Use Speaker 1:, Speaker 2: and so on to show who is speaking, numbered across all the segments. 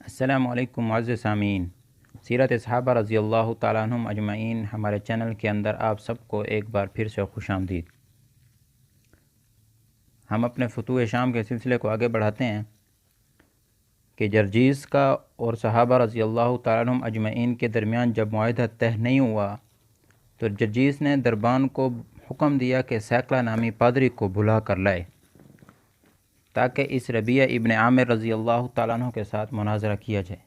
Speaker 1: السلام علیکم معزز سامعین، سیرت صحابہ رضی اللہ تعالیٰ عنہم اجمعین ہمارے چینل کے اندر آپ سب کو ایک بار پھر سے خوش آمدید۔ ہم اپنے فتوح شام کے سلسلے کو آگے بڑھاتے ہیں کہ جرجیس کا اور صحابہ رضی اللہ تعالیٰ عنہم اجمعین کے درمیان جب معاہدہ طے نہیں ہوا تو جرجیس نے دربان کو حکم دیا کہ سیکلہ نامی پادری کو بلا کر لائے تاکہ اس ربیعہ ابن عامر رضی اللہ تعالیٰ عنہ کے ساتھ مناظرہ کیا جائے۔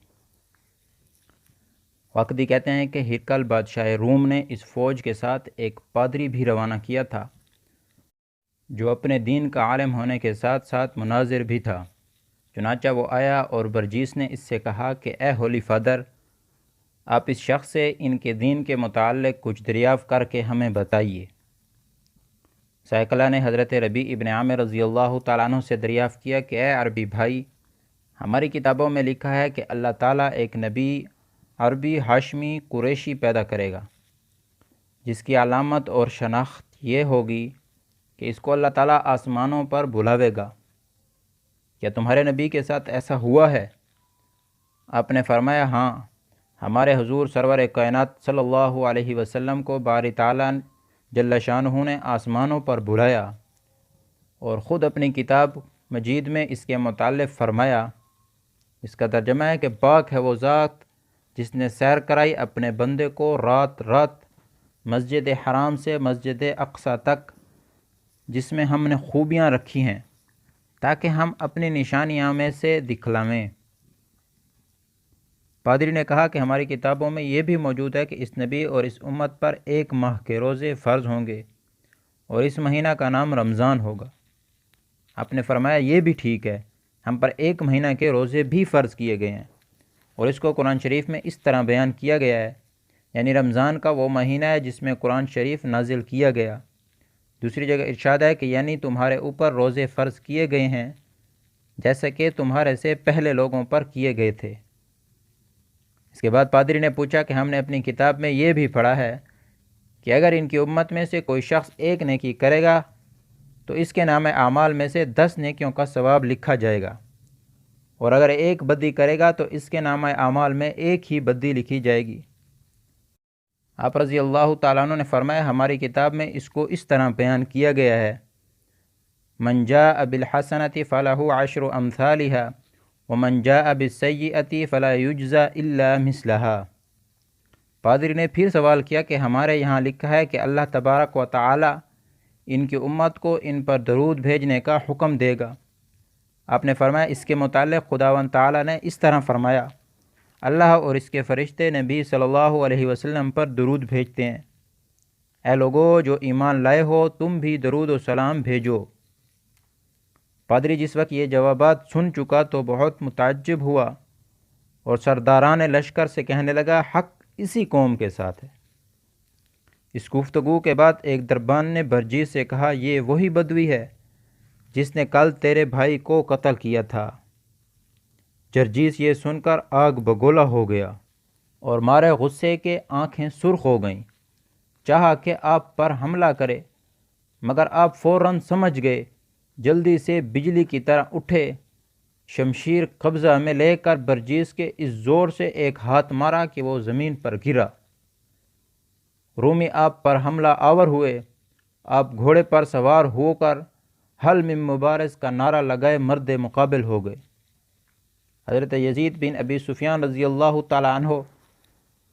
Speaker 1: واقدی کہتے ہیں کہ ہرقل بادشاہ روم نے اس فوج کے ساتھ ایک پادری بھی روانہ کیا تھا جو اپنے دین کا عالم ہونے کے ساتھ ساتھ مناظر بھی تھا۔ چنانچہ وہ آیا اور برجیس نے اس سے کہا کہ اے ہولی فادر، آپ اس شخص سے ان کے دین کے متعلق کچھ دریافت کر کے ہمیں بتائیے۔ سیکلہ نے حضرت ربیع ابن عامر رضی اللہ تعالیٰ عنہ سے دریافت کیا کہ اے عربی بھائی، ہماری کتابوں میں لکھا ہے کہ اللہ تعالیٰ ایک نبی عربی ہاشمی قریشی پیدا کرے گا جس کی علامت اور شناخت یہ ہوگی کہ اس کو اللہ تعالیٰ آسمانوں پر بلاوے گا۔ کیا تمہارے نبی کے ساتھ ایسا ہوا ہے؟ آپ نے فرمایا ہاں، ہمارے حضور سرور کائنات صلی اللہ علیہ وسلم کو باری تعالیٰ جل شانہ نے آسمانوں پر بلایا اور خود اپنی کتاب مجید میں اس کے متعلق فرمایا۔ اس کا ترجمہ ہے کہ پاک ہے وہ ذات جس نے سیر کرائی اپنے بندے کو رات رات مسجد حرام سے مسجد اقصی تک، جس میں ہم نے خوبیاں رکھی ہیں تاکہ ہم اپنی نشانیاں میں سے دکھلاویں۔ پادری نے کہا کہ ہماری کتابوں میں یہ بھی موجود ہے کہ اس نبی اور اس امت پر 1 ماہ کے روزے فرض ہوں گے اور اس مہینہ کا نام رمضان ہوگا۔ آپ نے فرمایا یہ بھی ٹھیک ہے، ہم پر 1 مہینہ کے روزے بھی فرض کیے گئے ہیں اور اس کو قرآن شریف میں اس طرح بیان کیا گیا ہے، یعنی رمضان کا وہ مہینہ ہے جس میں قرآن شریف نازل کیا گیا۔ دوسری جگہ ارشاد ہے کہ یعنی تمہارے اوپر روزے فرض کیے گئے ہیں جیسا کہ تمہارے سے پہلے لوگوں پر کیے گئے تھے۔ اس کے بعد پادری نے پوچھا کہ ہم نے اپنی کتاب میں یہ بھی پڑھا ہے کہ اگر ان کی امت میں سے کوئی شخص 1 نیکی کرے گا تو اس کے نام اعمال میں سے 10 نیکیوں کا ثواب لکھا جائے گا، اور اگر 1 بدی کرے گا تو اس کے نام اعمال میں 1 ہی بدی لکھی جائے گی۔ آپ رضی اللہ تعالیٰ عنہ نے فرمایا ہماری کتاب میں اس کو اس طرح بیان کیا گیا ہے، من جاء بالحسنۃ فلہ 10 امثالھا ومن جاء بالسیئۃ فلا یجزی الا مثلھا۔ پادری نے پھر سوال کیا کہ ہمارے یہاں لکھا ہے کہ اللہ تبارک و تعالی ان کی امت کو ان پر درود بھیجنے کا حکم دے گا۔ آپ نے فرمایا اس کے متعلق خداوند تعالی نے اس طرح فرمایا، اللہ اور اس کے فرشتے نبی صلی اللہ علیہ وسلم پر درود بھیجتے ہیں۔ اے لوگو جو ایمان لائے ہو تم بھی درود و سلام بھیجو۔ پادری جس وقت یہ جوابات سن چکا تو بہت متعجب ہوا اور سرداران لشکر سے کہنے لگا حق اسی قوم کے ساتھ ہے۔ اس گفتگو کے بعد ایک دربان نے برجیس سے کہا یہ وہی بدوی ہے جس نے کل تیرے بھائی کو قتل کیا تھا۔ جرجیس یہ سن کر آگ بگولا ہو گیا اور مارے غصے کے آنکھیں سرخ ہو گئیں، چاہا کہ آپ پر حملہ کرے مگر آپ فوراً سمجھ گئے، جلدی سے بجلی کی طرح اٹھے، شمشیر قبضہ میں لے کر برجیس کے اس زور سے ایک ہاتھ مارا کہ وہ زمین پر گرا۔ رومی آپ پر حملہ آور ہوئے، آپ گھوڑے پر سوار ہو کر حل من مبارز کا نعرہ لگائے مرد مقابل ہو گئے۔ حضرت یزید بن ابی سفیان رضی اللہ تعالیٰ عنہ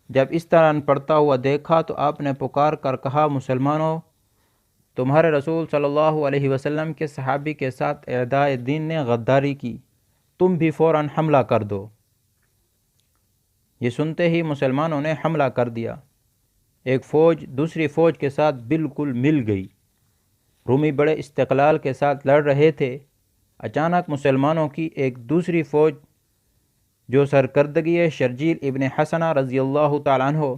Speaker 1: جب اس طرح پڑھتا ہوا دیکھا تو آپ نے پکار کر کہا مسلمانوں، تمہارے رسول صلی اللہ علیہ وسلم کے صحابی کے ساتھ اعداء دین نے غداری کی، تم بھی فوراً حملہ کر دو۔ یہ سنتے ہی مسلمانوں نے حملہ کر دیا۔ ایک فوج دوسری فوج کے ساتھ بالکل مل گئی۔ رومی بڑے استقلال کے ساتھ لڑ رہے تھے۔ اچانک مسلمانوں کی ایک دوسری فوج جو سرکردگی شرجیل ابن حسنہ رضی اللہ تعالیٰ عنہ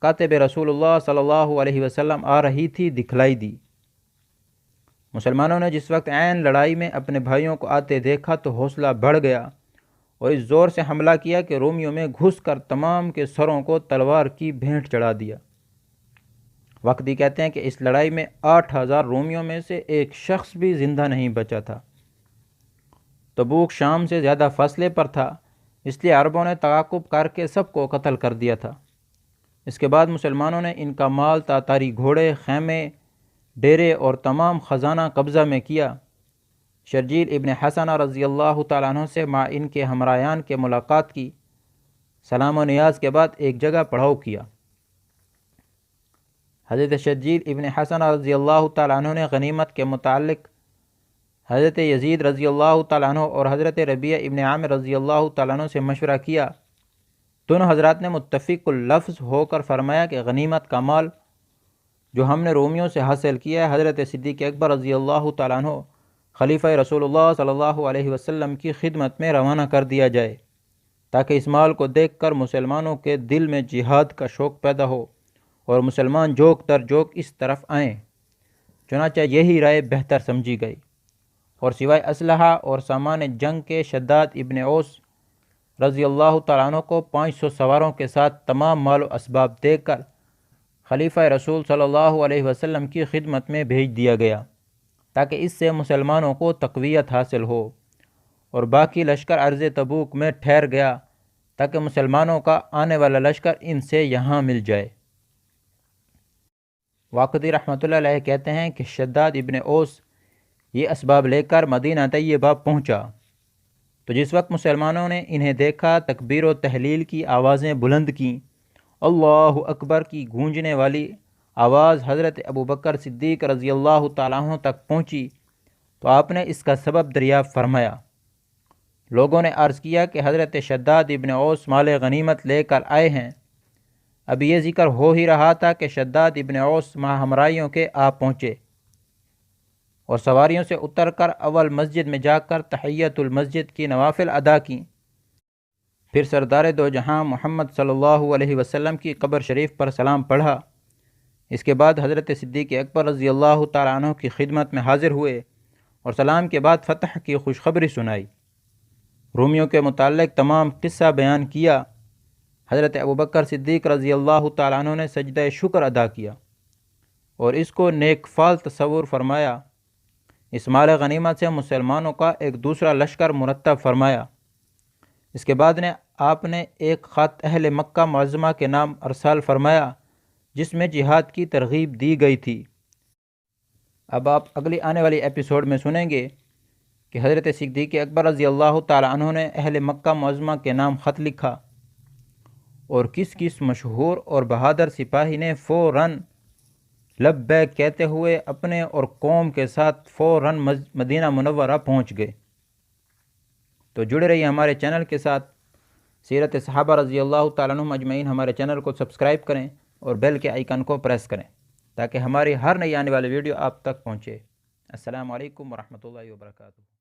Speaker 1: کاتب رسول اللہ صلی اللہ علیہ وسلم آ رہی تھی دکھلائی دی۔ مسلمانوں نے جس وقت عین لڑائی میں اپنے بھائیوں کو آتے دیکھا تو حوصلہ بڑھ گیا اور اس زور سے حملہ کیا کہ رومیوں میں گھس کر تمام کے سروں کو تلوار کی بھینٹ چڑھا دیا۔ وقتی کہتے ہیں کہ اس لڑائی میں 8000 رومیوں میں سے ایک شخص بھی زندہ نہیں بچا تھا۔ تبوک شام سے زیادہ فاصلے پر تھا، اس لیے عربوں نے تعاقب کر کے سب کو قتل کر دیا تھا۔ اس کے بعد مسلمانوں نے ان کا مال، تاتاری گھوڑے، خیمے، ڈیرے اور تمام خزانہ قبضہ میں کیا۔ شرجیل ابن حسنہ رضی اللہ تعالیٰ عنہ سے مع ان کے ہمراہیان کے ملاقات کی، سلام و نیاز کے بعد ایک جگہ پڑاؤ کیا۔ حضرت شرجیل ابن حسنہ رضی اللہ تعالیٰ عنہ نے غنیمت کے متعلق حضرت یزید رضی اللہ تعالیٰ عنہ اور حضرت ربیعہ ابن عامر رضی اللہ تعالیٰ عنہ سے مشورہ کیا۔ دونوں حضرات نے متفق اللفظ ہو کر فرمایا کہ غنیمت کا مال جو ہم نے رومیوں سے حاصل کیا ہے، حضرت صدیق اکبر رضی اللہ تعالیٰ عنہ خلیفہ رسول اللہ صلی اللہ علیہ وسلم کی خدمت میں روانہ کر دیا جائے، تاکہ اس مال کو دیکھ کر مسلمانوں کے دل میں جہاد کا شوق پیدا ہو اور مسلمان جوک در جوک اس طرف آئیں۔ چنانچہ یہی رائے بہتر سمجھی گئی، اور سوائے اسلحہ اور سامان جنگ کے شداد ابن اوس رضی اللہ تعالیٰ عنہ کو 500 سواروں کے ساتھ تمام مال و اسباب دے کر خلیفہ رسول صلی اللہ علیہ وسلم کی خدمت میں بھیج دیا گیا، تاکہ اس سے مسلمانوں کو تقویت حاصل ہو، اور باقی لشکر عرض تبوک میں ٹھہر گیا تاکہ مسلمانوں کا آنے والا لشکر ان سے یہاں مل جائے۔ واقدی رحمۃ اللہ علیہ کہتے ہیں کہ شداد ابن اوس یہ اسباب لے کر مدینہ طیبہ پہنچا، تو جس وقت مسلمانوں نے انہیں دیکھا، تکبیر و تحلیل کی آوازیں بلند کیں، اللہ اکبر کی گونجنے والی آواز حضرت ابوبکر صدیق رضی اللہ تعالیٰ عنہ تک پہنچی، تو آپ نے اس کا سبب دریافت فرمایا۔ لوگوں نے عرض کیا کہ حضرت شداد ابن اوس مال غنیمت لے کر آئے ہیں۔ اب یہ ذکر ہو ہی رہا تھا کہ شداد ابن اوس مع ہمراہیوں کے آ پہنچے، اور سواریوں سے اتر کر اول مسجد میں جا کر تحیت المسجد کی نوافل ادا کیں، پھر سردار دو جہاں محمد صلی اللہ علیہ وسلم کی قبر شریف پر سلام پڑھا۔ اس کے بعد حضرت صدیق اکبر رضی اللہ تعالیٰ عنہ کی خدمت میں حاضر ہوئے اور سلام کے بعد فتح کی خوشخبری سنائی، رومیوں کے متعلق تمام قصہ بیان کیا۔ حضرت ابوبکر صدیق رضی اللہ تعالیٰ عنہ نے سجدہ شکر ادا کیا اور اس کو نیک فال تصور فرمایا۔ اس مال غنیمت سے مسلمانوں کا ایک دوسرا لشکر مرتب فرمایا۔ اس کے بعد آپ نے ایک خط اہل مکہ معظمہ کے نام ارسال فرمایا، جس میں جہاد کی ترغیب دی گئی تھی۔ اب آپ اگلی آنے والی ایپیسوڈ میں سنیں گے کہ حضرت صدیق اکبر رضی اللہ تعالیٰ عنہ نے اہل مکہ معظمہ کے نام خط لکھا، اور کس کس مشہور اور بہادر سپاہی نے فوراً لبیک کہتے ہوئے اپنے اور قوم کے ساتھ فوراً مدینہ منورہ پہنچ گئے۔ تو جڑے رہیے ہمارے چینل کے ساتھ۔ سیرت صحابہ رضی اللہ تعالیٰ عنہم اجمعین ہمارے چینل کو سبسکرائب کریں اور بیل کے آئیکن کو پریس کریں تاکہ ہماری ہر نئی آنے والی ویڈیو آپ تک پہنچے۔ السلام علیکم ورحمۃ اللہ وبرکاتہ۔